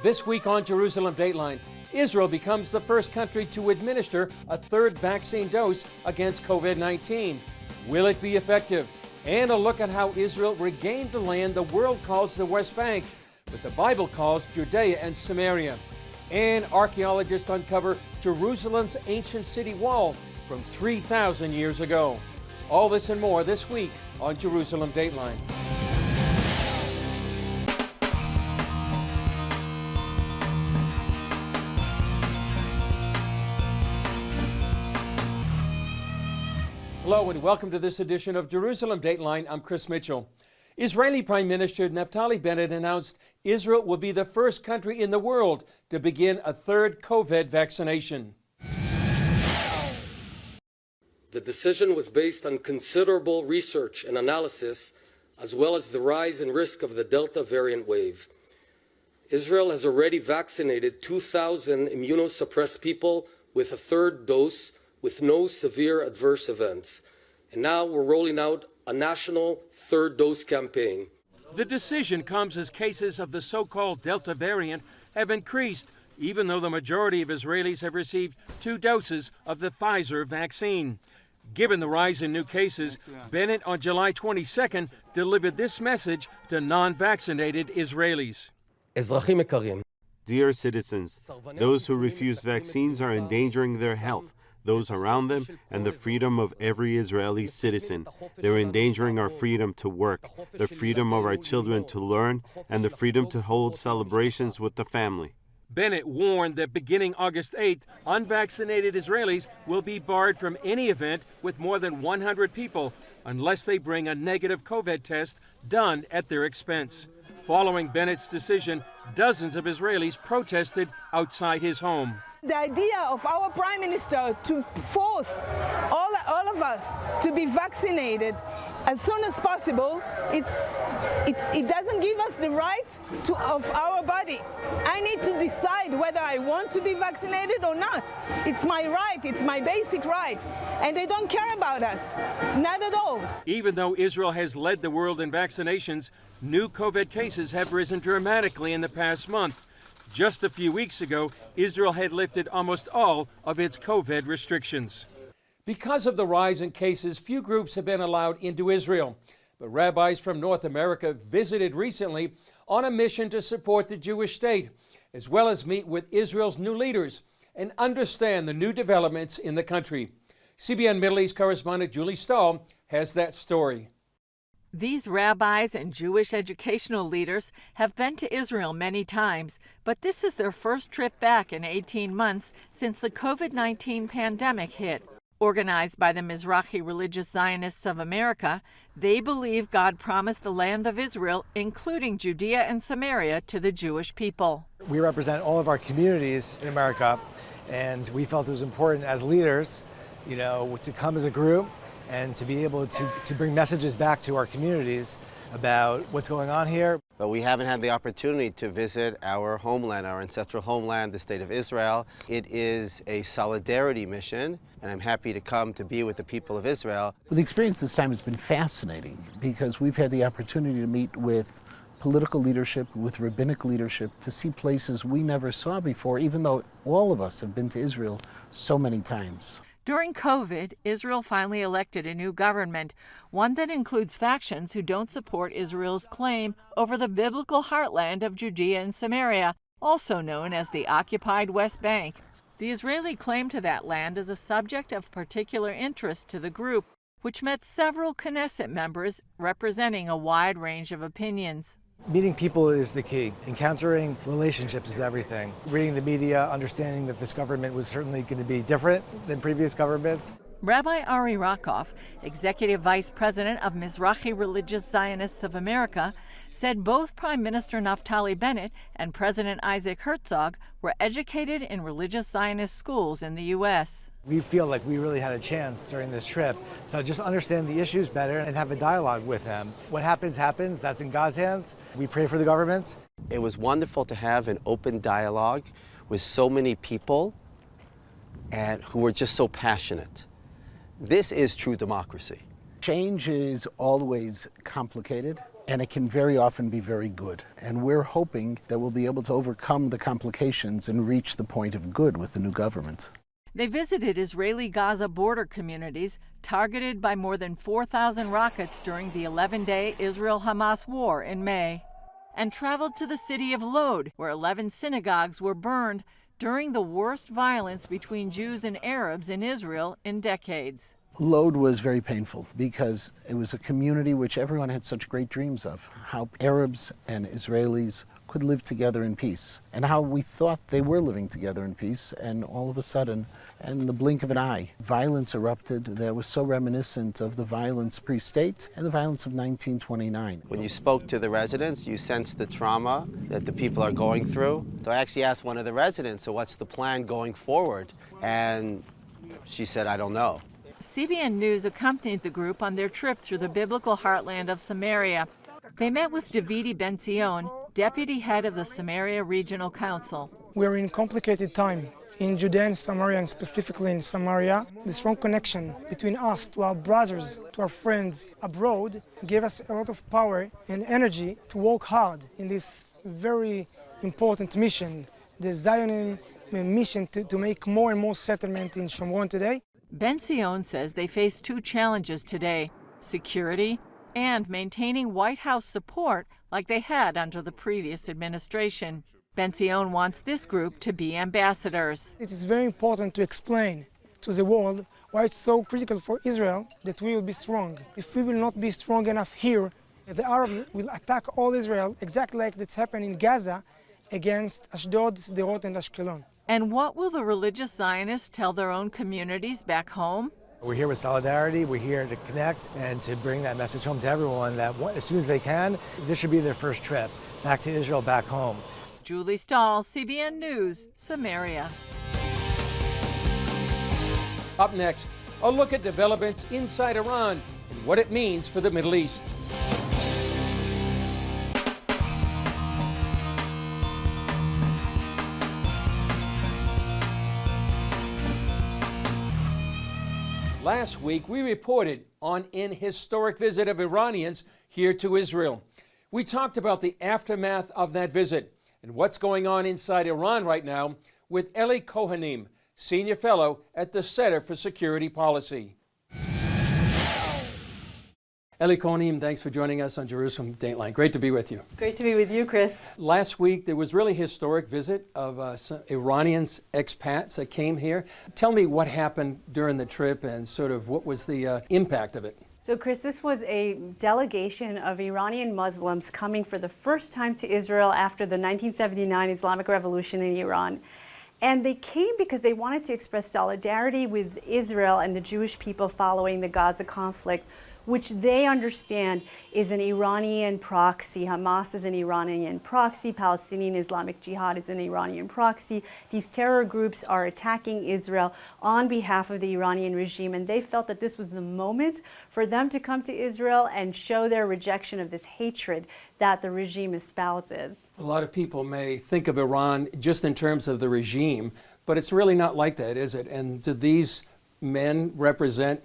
This week on Jerusalem Dateline, Israel becomes the first country to administer a third vaccine dose against COVID-19. Will it be effective? And a look at how Israel regained the land the world calls the West Bank, but the Bible calls Judea and Samaria. And archaeologists uncover Jerusalem's ancient city wall from 3,000 years ago. All this and more this week on Jerusalem Dateline. Hello and welcome to this edition of Jerusalem Dateline. I'm Chris Mitchell. Israeli Prime Minister Naftali Bennett announced Israel will be the first country in the world to begin a third COVID vaccination. The decision was based on considerable research and analysis, as well as the rise in risk of the Delta variant wave. Israel has already vaccinated 2,000 immunosuppressed people with a third dose with no severe adverse events. And now we're rolling out a national third dose campaign. The decision comes as cases of the so-called Delta variant have increased, even though the majority of Israelis have received 2 doses of the Pfizer vaccine. Given the rise in new cases, Bennett on July 22nd delivered this message to non-vaccinated Israelis. Dear citizens, those who refuse vaccines are endangering their health, those around them, and the freedom of every Israeli citizen. They're endangering our freedom to work, the freedom of our children to learn, and the freedom to hold celebrations with the family. Bennett warned that beginning August 8th, unvaccinated Israelis will be barred from any event with more than 100 people unless they bring a negative COVID test done at their expense. Following Bennett's decision, dozens of Israelis protested outside his home. The idea of our Prime Minister to force all of us to be vaccinated as soon as possible, it doesn't give us the right of our body. I need to decide whether I want to be vaccinated or not. It's my right, it's my basic right, and they don't care about us, not at all. Even though Israel has led the world in vaccinations, new COVID cases have risen dramatically in the past month. Just a few weeks ago, Israel had lifted almost all of its COVID restrictions. Because of the rise in cases, few groups have been allowed into Israel. But rabbis from North America visited recently on a mission to support the Jewish state, as well as meet with Israel's new leaders and understand the new developments in the country. CBN Middle East correspondent Julie Stahl has that story. These rabbis and Jewish educational leaders have been to Israel many times, but this is their first trip back in 18 months since the COVID-19 pandemic hit. Organized by the Mizrahi Religious Zionists of America, they believe God promised the land of Israel, including Judea and Samaria, to the Jewish people. We represent all of our communities in America, and we felt it was important as leaders, to come as a group and to be able to bring messages back to our communities about what's going on here. But we haven't had the opportunity to visit our homeland, our ancestral homeland, the state of Israel. It is a solidarity mission, and I'm happy to come to be with the people of Israel. Well, the experience this time has been fascinating because we've had the opportunity to meet with political leadership, with rabbinic leadership, to see places we never saw before, even though all of us have been to Israel so many times. During COVID, Israel finally elected a new government, one that includes factions who don't support Israel's claim over the biblical heartland of Judea and Samaria, also known as the occupied West Bank. The Israeli claim to that land is a subject of particular interest to the group, which met several Knesset members representing a wide range of opinions. Meeting people is the key. Encountering relationships is everything. Reading the media, understanding that this government was certainly going to be different than previous governments. Rabbi Ari Rakoff, Executive Vice President of Mizrahi Religious Zionists of America, said both Prime Minister Naftali Bennett and President Isaac Herzog were educated in religious Zionist schools in the U.S. We feel like we really had a chance during this trip to just understand the issues better and have a dialogue with them. What happens, happens. That's in God's hands. We pray for the governments. It was wonderful to have an open dialogue with so many people who were just so passionate. This is true democracy. Change is always complicated. and it can very often be very good. And we're hoping that we'll be able to overcome the complications and reach the point of good with the new government. They visited Israeli Gaza border communities targeted by more than 4,000 rockets during the 11-day Israel-Hamas war in May, and traveled to the city of Lod, where 11 synagogues were burned during the worst violence between Jews and Arabs in Israel in decades. Lod was very painful because it was a community which everyone had such great dreams of, how Arabs and Israelis could live together in peace, and how we thought they were living together in peace, and all of a sudden, in the blink of an eye, violence erupted that was so reminiscent of the violence pre-state and the violence of 1929. When you spoke to the residents, you sensed the trauma that the people are going through. So I actually asked one of the residents, so what's the plan going forward? And she said, I don't know. CBN News accompanied the group on their trip through the biblical heartland of Samaria. They met with Davidi Ben-Zion, deputy head of the Samaria Regional Council. We're in complicated time. In Judea and Samaria, and specifically in Samaria, the strong connection between us to our brothers, to our friends abroad, gave us a lot of power and energy to work hard in this very important mission, the Zionism mission to make more and more settlement in Shomron today. Ben-Zion says they face two challenges today: security and maintaining White House support like they had under the previous administration. Ben-Zion wants this group to be ambassadors. It is very important to explain to the world why it's so critical for Israel that we will be strong. If we will not be strong enough here, the Arabs will attack all Israel exactly like that's happened in Gaza against Ashdod, Sderot, and Ashkelon. And what will the religious Zionists tell their own communities back home? We're here with solidarity, we're here to connect and to bring that message home to everyone that as soon as they can, this should be their first trip back to Israel, back home. Julie Stahl, CBN News, Samaria. Up next, a look at developments inside Iran and what it means for the Middle East. Last week, we reported on an historic visit of Iranians here to Israel. We talked about the aftermath of that visit and what's going on inside Iran right now with Eli Kohanim, Senior Fellow at the Center for Security Policy. Eli Kohanim, thanks for joining us on Jerusalem Dateline. Great to be with you. Great to be with you, Chris. Last week, there was really historic visit of some Iranians, expats that came here. Tell me what happened during the trip and sort of what was the impact of it. So, Chris, this was a delegation of Iranian Muslims coming for the first time to Israel after the 1979 Islamic Revolution in Iran. And they came because they wanted to express solidarity with Israel and the Jewish people following the Gaza conflict, which they understand is an Iranian proxy. Hamas is an Iranian proxy. Palestinian Islamic Jihad is an Iranian proxy. These terror groups are attacking Israel on behalf of the Iranian regime, and they felt that this was the moment for them to come to Israel and show their rejection of this hatred that the regime espouses. A lot of people may think of Iran just in terms of the regime, but it's really not like that, is it? And do these men represent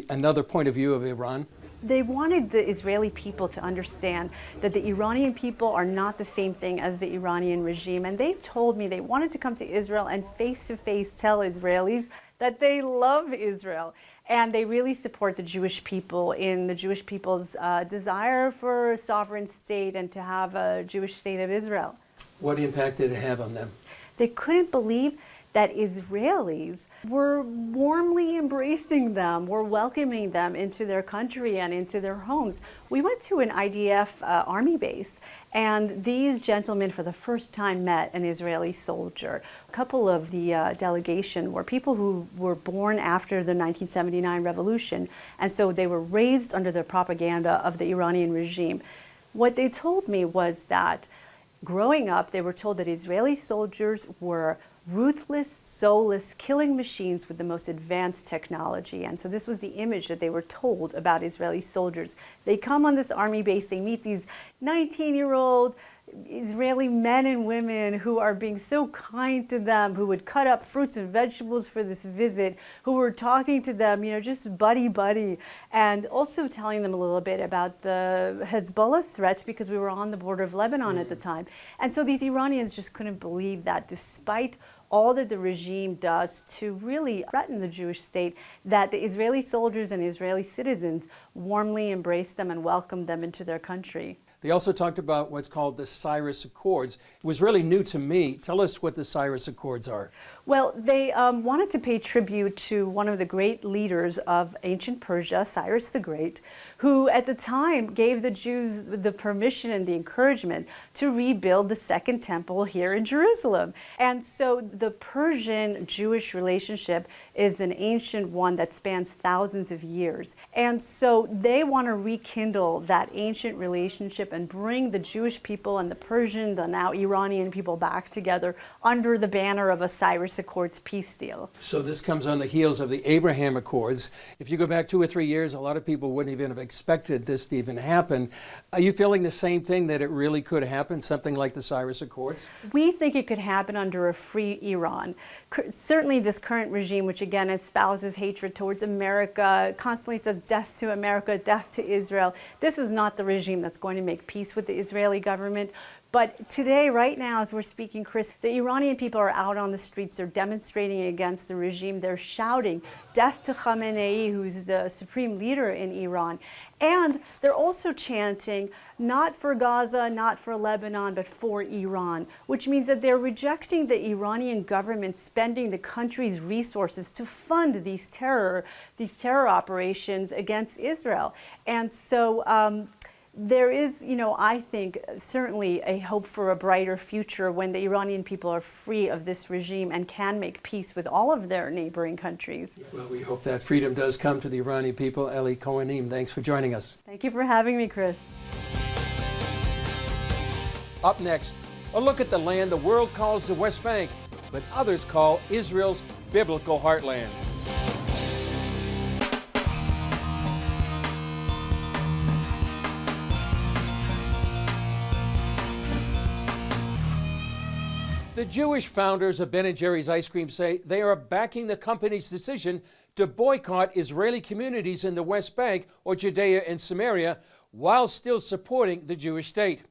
another point of view of Iran? They wanted the Israeli people to understand that the Iranian people are not the same thing as the Iranian regime. And they told me they wanted to come to Israel and face-to-face tell Israelis that they love Israel. And they really support the Jewish people in the Jewish people's desire for a sovereign state and to have a Jewish state of Israel. What impact did it have on them? They couldn't believe that Israelis were warmly embracing them, were welcoming them into their country and into their homes. We went to an IDF army base, and these gentlemen for the first time met an Israeli soldier. A couple of the delegation were people who were born after the 1979 revolution, and so they were raised under the propaganda of the Iranian regime. What they told me was that growing up, they were told that Israeli soldiers were ruthless, soulless killing machines with the most advanced technology. And so this was the image that they were told about Israeli soldiers. They come on this army base, they meet these 19-year-old Israeli men and women who are being so kind to them, who would cut up fruits and vegetables for this visit, who were talking to them, just buddy, and also telling them a little bit about the Hezbollah threats, because we were on the border of Lebanon at the time. And so these Iranians just couldn't believe that despite all that the regime does to really threaten the Jewish state, that the Israeli soldiers and Israeli citizens warmly embraced them and welcomed them into their country. They also talked about what's called the Cyrus Accords. It was really new to me. Tell us what the Cyrus Accords are. Well, they wanted to pay tribute to one of the great leaders of ancient Persia, Cyrus the Great, who at the time gave the Jews the permission and the encouragement to rebuild the Second Temple here in Jerusalem. And so the Persian-Jewish relationship is an ancient one that spans thousands of years. And so they want to rekindle that ancient relationship and bring the Jewish people and the Persian, the now Iranian people back together under the banner of a Cyrus Accords peace deal. So this comes on the heels of the Abraham Accords. If you go back 2 or 3 years, a lot of people wouldn't even have expected this to even happen. Are you feeling the same thing, that it really could happen, something like the Cyrus Accords? We think it could happen under a free Iran. Certainly this current regime, which again espouses hatred towards America, constantly says death to America, death to Israel. This is not the regime that's going to make peace with the Israeli government. But today, right now, as we're speaking, Chris, the Iranian people are out on the streets. They're demonstrating against the regime. They're shouting, death to Khamenei, who's the supreme leader in Iran. And they're also chanting, not for Gaza, not for Lebanon, but for Iran, which means that they're rejecting the Iranian government spending the country's resources to fund these terror operations against Israel. And so, there is, I think, certainly a hope for a brighter future when the Iranian people are free of this regime and can make peace with all of their neighboring countries. Well, we hope that freedom does come to the Iranian people. Eli Kohanim, thanks for joining us. Thank you for having me, Chris. Up next, a look at the land the world calls the West Bank, but others call Israel's biblical heartland. The Jewish founders of Ben & Jerry's ice cream say they are backing the company's decision to boycott Israeli communities in the West Bank or Judea and Samaria while still supporting the Jewish state.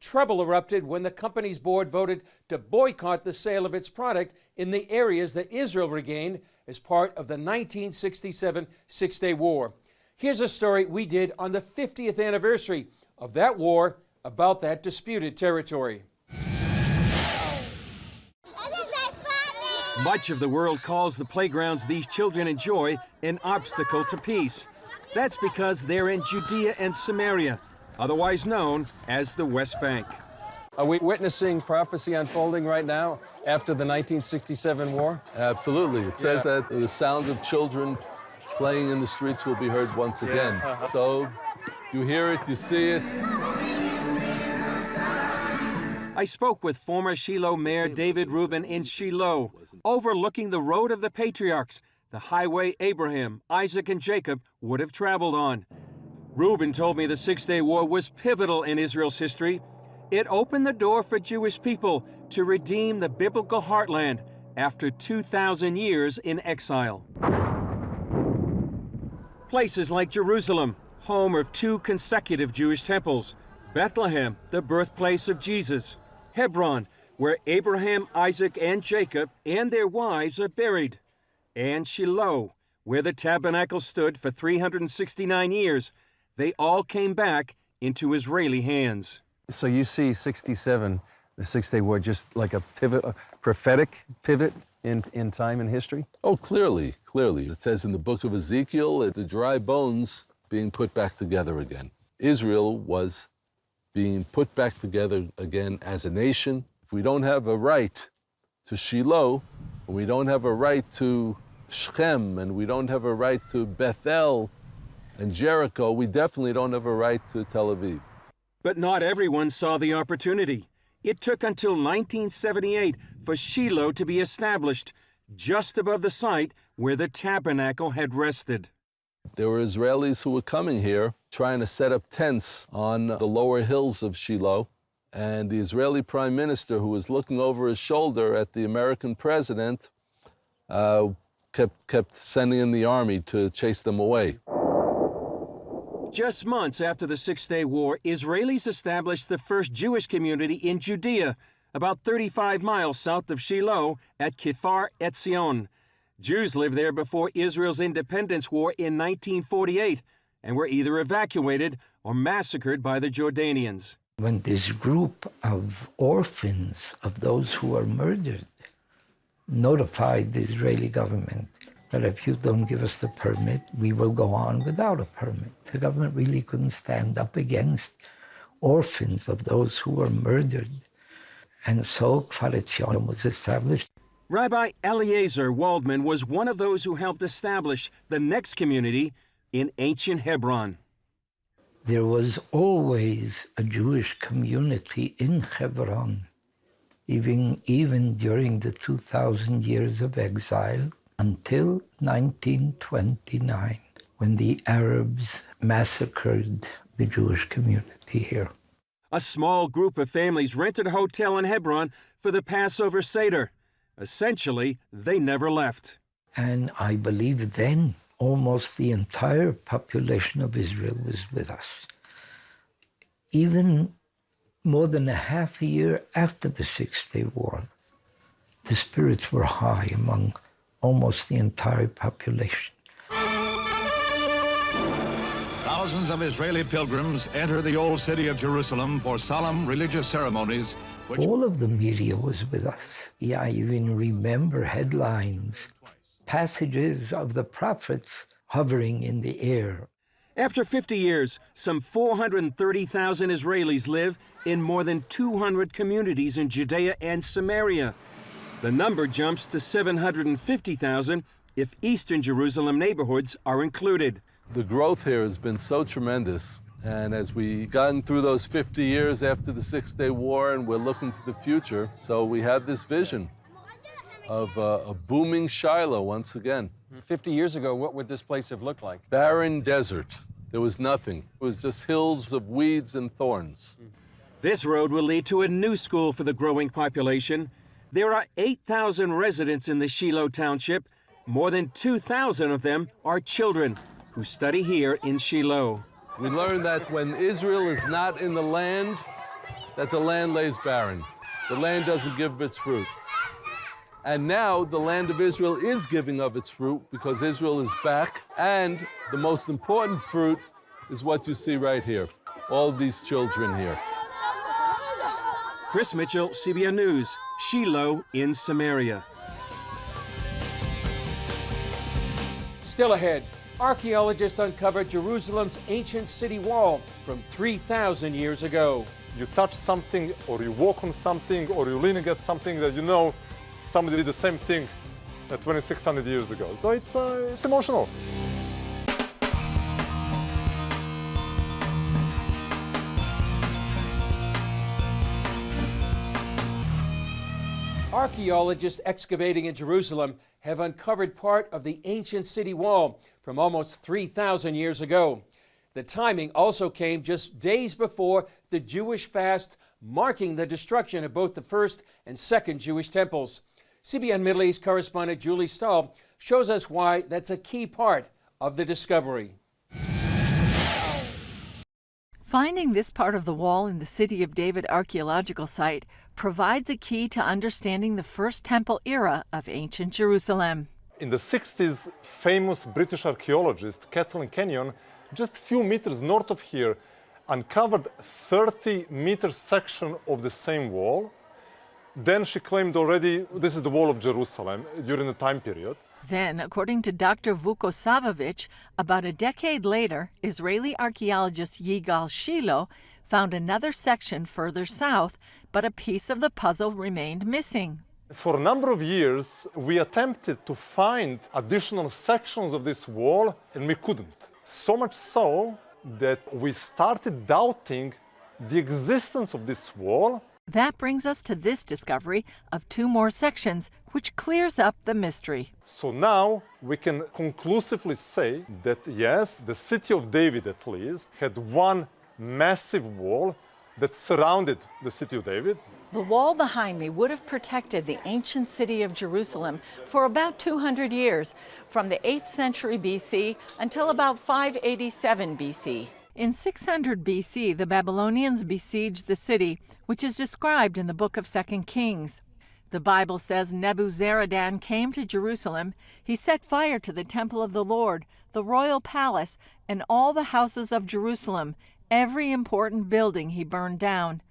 Trouble erupted when the company's board voted to boycott the sale of its product in the areas that Israel regained as part of the 1967 Six-Day War. Here's a story we did on the 50th anniversary of that war about that disputed territory. Much of the world calls the playgrounds these children enjoy an obstacle to peace. That's because they're in Judea and Samaria, otherwise known as the West Bank. Are we witnessing prophecy unfolding right now after the 1967 war? Absolutely. It says that the sound of children playing in the streets will be heard once again. So you hear it, you see it. I spoke with former Shiloh Mayor David Rubin in Shiloh, overlooking the road of the patriarchs, the highway Abraham, Isaac, and Jacob would have traveled on. Rubin told me the Six-Day War was pivotal in Israel's history. It opened the door for Jewish people to redeem the biblical heartland after 2,000 years in exile. Places like Jerusalem, home of 2 consecutive Jewish temples, Bethlehem, the birthplace of Jesus, Hebron, where Abraham, Isaac, and Jacob and their wives are buried, and Shiloh, where the tabernacle stood for 369 years. They all came back into Israeli hands. So you see 67, the Six-Day War, just like a pivot, a prophetic pivot in time and history? Oh, clearly. It says in the book of Ezekiel, the dry bones being put back together again. Israel was being put back together again as a nation. If we don't have a right to Shiloh, and we don't have a right to Shechem, and we don't have a right to Bethel and Jericho, we definitely don't have a right to Tel Aviv. But not everyone saw the opportunity. It took until 1978 for Shiloh to be established, just above the site where the tabernacle had rested. There were Israelis who were coming here trying to set up tents on the lower hills of Shiloh, And the Israeli prime minister, who was looking over his shoulder at the American president, kept sending in the army to chase them away. Just months after the Six-Day War, Israelis established the first Jewish community in Judea, about 35 miles south of Shiloh at Kfar Etzion. Jews lived there before Israel's independence war in 1948 and were either evacuated or massacred by the Jordanians. When this group of orphans of those who were murdered notified the Israeli government that if you don't give us the permit, we will go on without a permit. The government really couldn't stand up against orphans of those who were murdered. And so Kfar Etzion was established. Rabbi Eliezer Waldman was one of those who helped establish the next community in ancient Hebron. There was always a Jewish community in Hebron, even during the 2,000 years of exile, until 1929, when the Arabs massacred the Jewish community here. A small group of families rented a hotel in Hebron for the Passover Seder. Essentially, they never left. And I believe then almost the entire population of Israel was with us. Even more than a half a year after the Six-Day War, the spirits were high among almost the entire population. Thousands of Israeli pilgrims enter the old city of Jerusalem for solemn religious ceremonies. All of the media was with us. Yeah, I even remember headlines, passages of the prophets hovering in the air. After 50 years, some 430,000 Israelis live in more than 200 communities in Judea and Samaria. The number jumps to 750,000 if Eastern Jerusalem neighborhoods are included. The growth here has been so tremendous. And as we gotten through those 50 years after the Six-Day War and we're looking to the future, so we have this vision of a booming Shiloh once again. 50 years ago, what would this place have looked like? Barren desert. There was nothing. It was just hills of weeds and thorns. This road will lead to a new school for the growing population. There are 8,000 residents in the Shiloh Township. More than 2,000 of them are children who study here in Shiloh. We learned that when Israel is not in the land, that the land lays barren. The land doesn't give its fruit. And now the land of Israel is giving of its fruit because Israel is back. And the most important fruit is what you see right here. All these children here. Chris Mitchell, CBN News, Shiloh in Samaria. Still ahead, archaeologists uncovered Jerusalem's ancient city wall from 3,000 years ago. You touch something, or you walk on something, or you lean against something that you know somebody did the same thing 2,600 years ago. So it's emotional. Archaeologists excavating in Jerusalem have uncovered part of the ancient city wall from almost 3,000 years ago. The timing also came just days before the Jewish fast, marking the destruction of both the first and second Jewish temples. CBN Middle East correspondent Julie Stahl shows us why that's a key part of the discovery. Finding this part of the wall in the City of David archaeological site provides a key to understanding the First Temple era of ancient Jerusalem. In the 60s, famous British archaeologist Kathleen Kenyon, just a few meters north of here, uncovered 30-meter section of the same wall. Then she claimed already this is the wall of Jerusalem during the time period. Then, according to Dr. Vukosavovich, about a decade later, Israeli archaeologist Yigal Shiloh found another section further south, but a piece of the puzzle remained missing. For a number of years, we attempted to find additional sections of this wall, and we couldn't. So much so that we started doubting the existence of this wall. That brings us to this discovery of two more sections, which clears up the mystery. So now we can conclusively say that yes, the city of David at least had one massive wall that surrounded the city of David. The wall behind me would have protected the ancient city of Jerusalem for about 200 years, from the 8th century BC until about 587 BC. In 600 BC, the Babylonians besieged the city, which is described in the book of 2 Kings. The Bible says Nebuzaradan came to Jerusalem. He set fire to the temple of the Lord, the royal palace, and all the houses of Jerusalem. Every important building he burned down.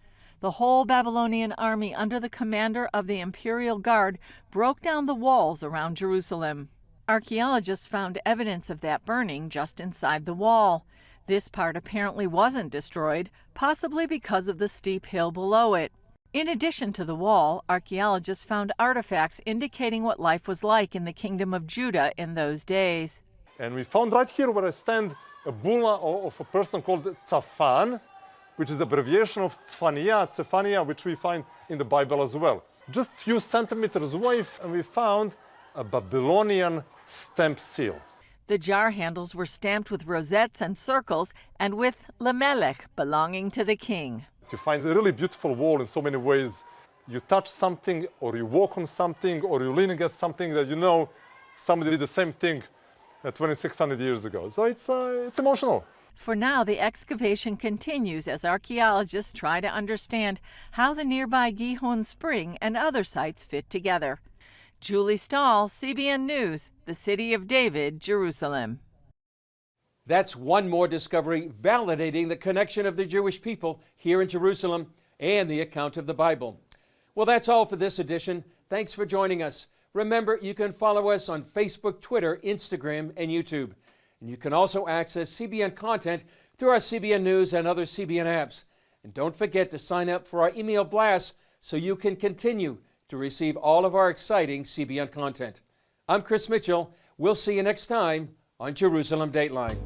The whole Babylonian army under the commander of the imperial guard broke down the walls around Jerusalem. Archaeologists found evidence of that burning just inside the wall. This part apparently wasn't destroyed, possibly because of the steep hill below it. In addition to the wall, archaeologists found artifacts indicating what life was like in the kingdom of Judah in those days. And we found right here where I stand a bulla of a person called Tzafan, which is abbreviation of Tzefania, which we find in the Bible as well. Just a few centimeters away, and we found a Babylonian stamp seal. The jar handles were stamped with rosettes and circles and with Lamelech, belonging to the king. You find a really beautiful wall in so many ways. You touch something, or you walk on something, or you lean against something that you know somebody did the same thing 2,600 years ago. So it's emotional. For now, the excavation continues as archaeologists try to understand how the nearby Gihon Spring and other sites fit together. Julie Stahl, CBN News, the City of David, Jerusalem. That's one more discovery validating the connection of the Jewish people here in Jerusalem and the account of the Bible. Well, that's all for this edition. Thanks for joining us. Remember, you can follow us on Facebook, Twitter, Instagram, and YouTube. And you can also access CBN content through our CBN News and other CBN apps. And don't forget to sign up for our email blasts so you can continue to receive all of our exciting CBN content. I'm Chris Mitchell. We'll see you next time on Jerusalem Dateline.